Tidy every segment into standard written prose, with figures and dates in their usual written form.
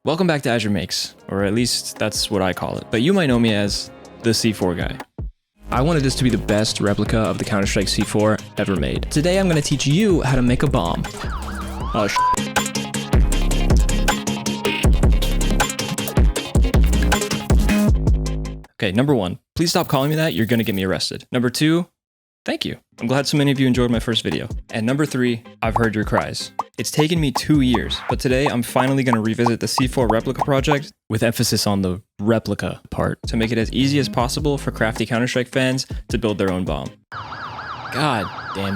Welcome back to Azure Makes, or at least that's what I call it, but you might know me as the C4 guy. I wanted this to be the best replica of the Counter-Strike C4 ever made. Today I'm going to teach you how to make a bomb. Oh Okay, number one, please stop calling me that, you're going to get me arrested. Number two, thank you. I'm glad so many of you enjoyed my first video. And number three, I've heard your cries. It's taken me 2 years, but today I'm finally going to revisit the C4 Replica project with emphasis on the replica part to make it as easy as possible for crafty Counter-Strike fans to build their own bomb. God damn.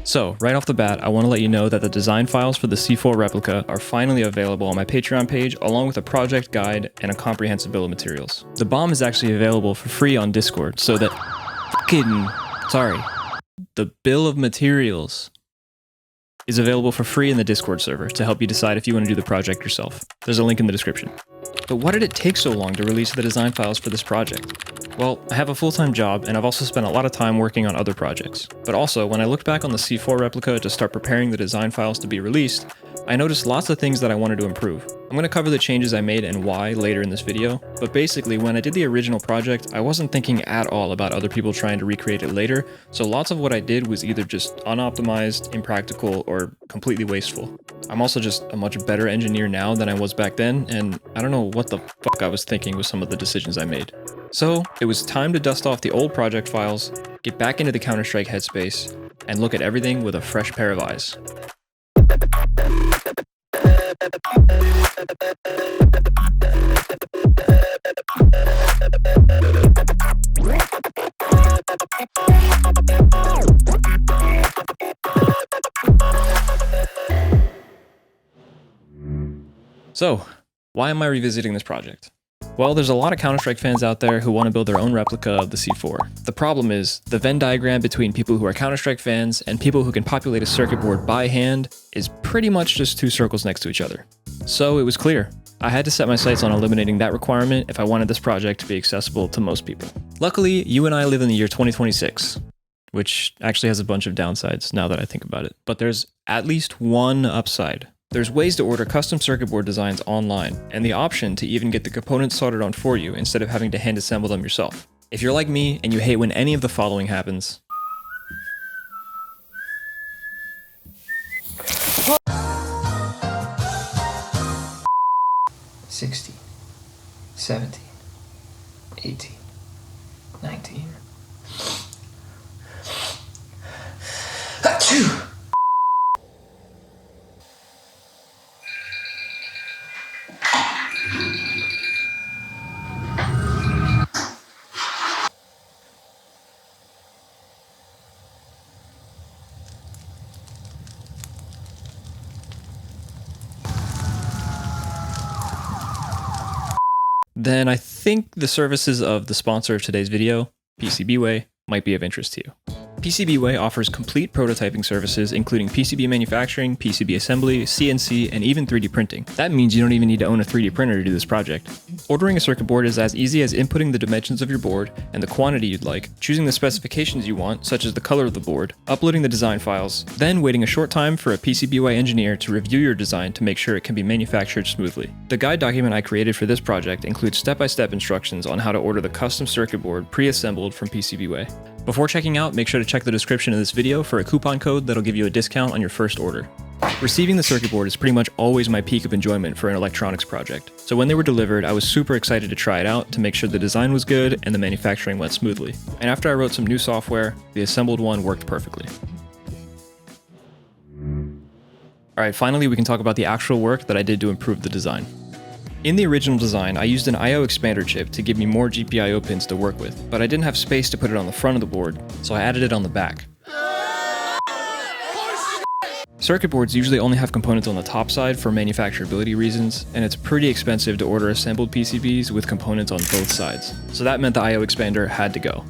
So, right off the bat, I want to let you know that the design files for the C4 Replica are finally available on my Patreon page, along with a project guide and a comprehensive bill of materials. The bomb is actually available for free on Discord, so that the bill of materials is available for free in the Discord server to help you decide if you want to do the project yourself. There's a link in the description. But why did it take so long to release the design files for this project? Well, I have a full-time job, and I've also spent a lot of time working on other projects. But also, when I looked back on the C4 Replica to start preparing the design files to be released, I noticed lots of things that I wanted to improve. I'm going to cover the changes I made and why later in this video, but basically when I did the original project, I wasn't thinking at all about other people trying to recreate it later, so lots of what I did was either just unoptimized, impractical, or completely wasteful. I'm also just a much better engineer now than I was back then, and I don't know what the fuck I was thinking with some of the decisions I made. So, it was time to dust off the old project files, get back into the Counter-Strike headspace, and look at everything with a fresh pair of eyes. So, why am I revisiting this project? Well, there's a lot of Counter-Strike fans out there who want to build their own replica of the C4. The problem is, the Venn diagram between people who are Counter-Strike fans and people who can populate a circuit board by hand is pretty much just two circles next to each other. So it was clear. I had to set my sights on eliminating that requirement if I wanted this project to be accessible to most people. Luckily, you and I live in the year 2026, which actually has a bunch of downsides now that I think about it. But there's at least one upside. There's ways to order custom circuit board designs online, and the option to even get the components soldered on for you instead of having to hand assemble them yourself. If you're like me and you hate when any of the following happens, 16, 17, 18, 19. Achoo! then I think the services of the sponsor of today's video, PCBWay, might be of interest to you. PCBWay offers complete prototyping services including PCB manufacturing, PCB assembly, CNC, and even 3D printing. That means you don't even need to own a 3D printer to do this project. Ordering a circuit board is as easy as inputting the dimensions of your board and the quantity you'd like, choosing the specifications you want, such as the color of the board, uploading the design files, then waiting a short time for a PCBWay engineer to review your design to make sure it can be manufactured smoothly. The guide document I created for this project includes step-by-step instructions on how to order the custom circuit board pre-assembled from PCBWay. Before checking out, make sure to check the description of this video for a coupon code that'll give you a discount on your first order. Receiving the circuit board is pretty much always my peak of enjoyment for an electronics project, so when they were delivered, I was super excited to try it out to make sure the design was good and the manufacturing went smoothly. And after I wrote some new software, the assembled one worked perfectly. Alright, finally we can talk about the actual work that I did to improve the design. In the original design, I used an I/O expander chip to give me more GPIO pins to work with, but I didn't have space to put it on the front of the board, so I added it on the back. Circuit boards usually only have components on the top side for manufacturability reasons, and it's pretty expensive to order assembled PCBs with components on both sides, so that meant the I/O expander had to go.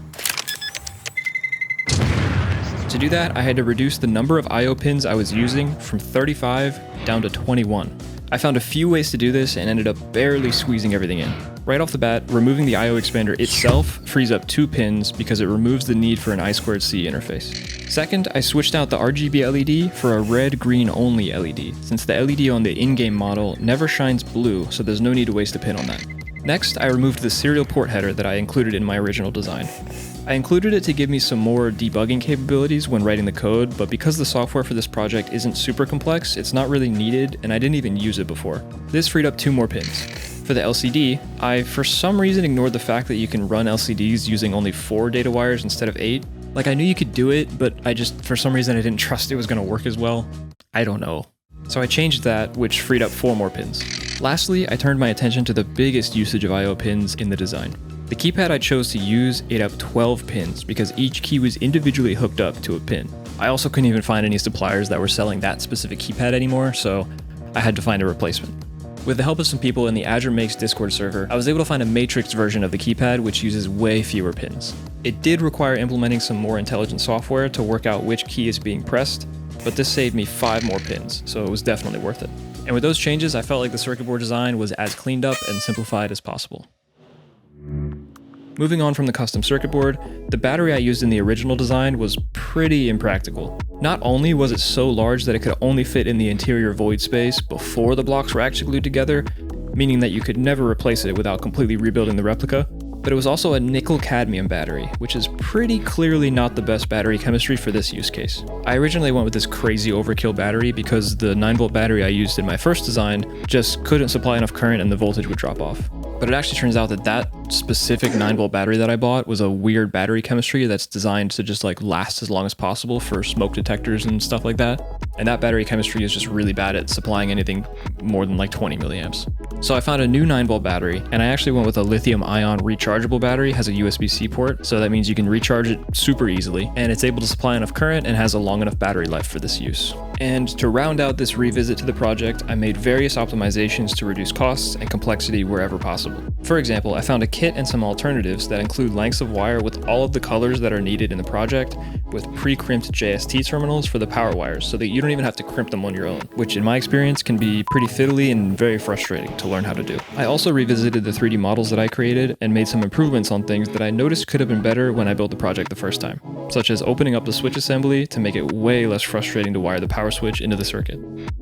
To do that, I had to reduce the number of I/O pins I was using from 35 down to 21. I found a few ways to do this and ended up barely squeezing everything in. Right off the bat, removing the I/O expander itself frees up 2 pins because it removes the need for an I2C interface. Second, I switched out the RGB LED for a red-green only LED, since the LED on the in-game model never shines blue, so there's no need to waste a pin on that. Next, I removed the serial port header that I included in my original design. I included it to give me some more debugging capabilities when writing the code, but because the software for this project isn't super complex, it's not really needed, and I didn't even use it before. This freed up 2 more pins. For the LCD, I for some reason ignored the fact that you can run LCDs using only 4 data wires instead of 8. Like, I knew you could do it, but for some reason I didn't trust it was going to work as well. I don't know. So I changed that, which freed up 4 more pins. Lastly, I turned my attention to the biggest usage of I/O pins in the design. The keypad I chose to use ate up 12 pins because each key was individually hooked up to a pin. I also couldn't even find any suppliers that were selling that specific keypad anymore, so I had to find a replacement. With the help of some people in the Azure Makes Discord server, I was able to find a matrix version of the keypad which uses way fewer pins. It did require implementing some more intelligent software to work out which key is being pressed, but this saved me 5 more pins, so it was definitely worth it. And with those changes, I felt like the circuit board design was as cleaned up and simplified as possible. Moving on from the custom circuit board, the battery I used in the original design was pretty impractical. Not only was it so large that it could only fit in the interior void space before the blocks were actually glued together, meaning that you could never replace it without completely rebuilding the replica, but it was also a nickel-cadmium battery, which is pretty clearly not the best battery chemistry for this use case. I originally went with this crazy overkill battery because the 9-volt battery I used in my first design just couldn't supply enough current and the voltage would drop off. But it actually turns out that that specific 9-volt battery that I bought was a weird battery chemistry that's designed to just last as long as possible for smoke detectors and stuff like that. And that battery chemistry is just really bad at supplying anything more than 20 milliamps. So I found a new 9-volt battery, and I actually went with a lithium-ion rechargeable battery. It has a USB-C port, so that means you can recharge it super easily, and it's able to supply enough current and has a long enough battery life for this use. And to round out this revisit to the project, I made various optimizations to reduce costs and complexity wherever possible. For example, I found a kit and some alternatives that include lengths of wire with all of the colors that are needed in the project, with pre-crimped JST terminals for the power wires, so that you don't even have to crimp them on your own, which in my experience can be pretty fiddly and very frustrating to learn how to do. I also revisited the 3D models that I created and made some improvements on things that I noticed could have been better when I built the project the first time, such as opening up the switch assembly to make it way less frustrating to wire the power switch into the circuit.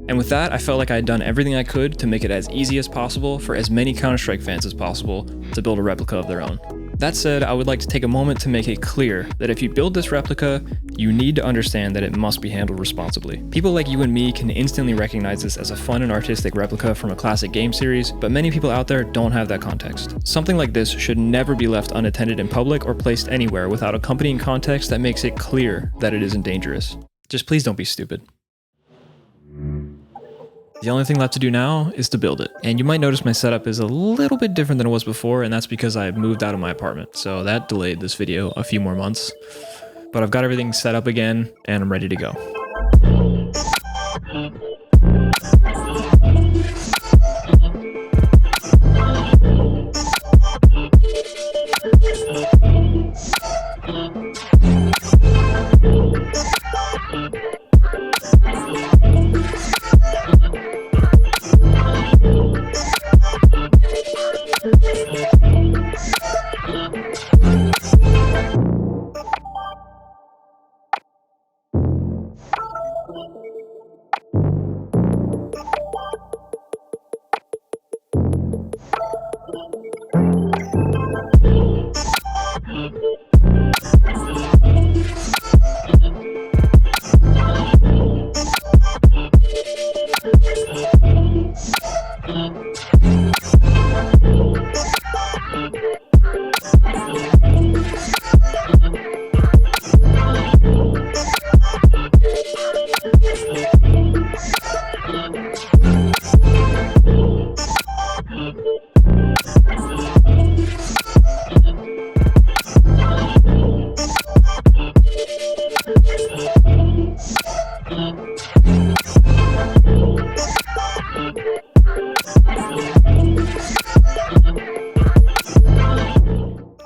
And with that, I felt like I had done everything I could to make it as easy as possible for as many Counter-Strike fans as possible to build a replica of their own. That said, I would like to take a moment to make it clear that if you build this replica, you need to understand that it must be handled responsibly. People like you and me can instantly recognize this as a fun and artistic replica from a classic game series, but many people out there don't have that context. Something like this should never be left unattended in public or placed anywhere without accompanying context that makes it clear that it isn't dangerous. Just please don't be stupid. The only thing left to do now is to build it. And you might notice my setup is a little bit different than it was before, and that's because I moved out of my apartment. So that delayed this video a few more months. But I've got everything set up again, and I'm ready to go.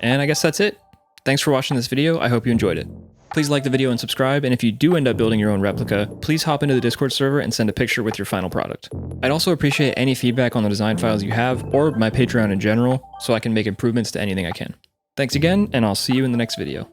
And I guess that's it. Thanks for watching this video. I hope you enjoyed it. Please like the video and subscribe, and if you do end up building your own replica, please hop into the Discord server and send a picture with your final product. I'd also appreciate any feedback on the design files you have, or my Patreon in general, so I can make improvements to anything I can. Thanks again, and I'll see you in the next video.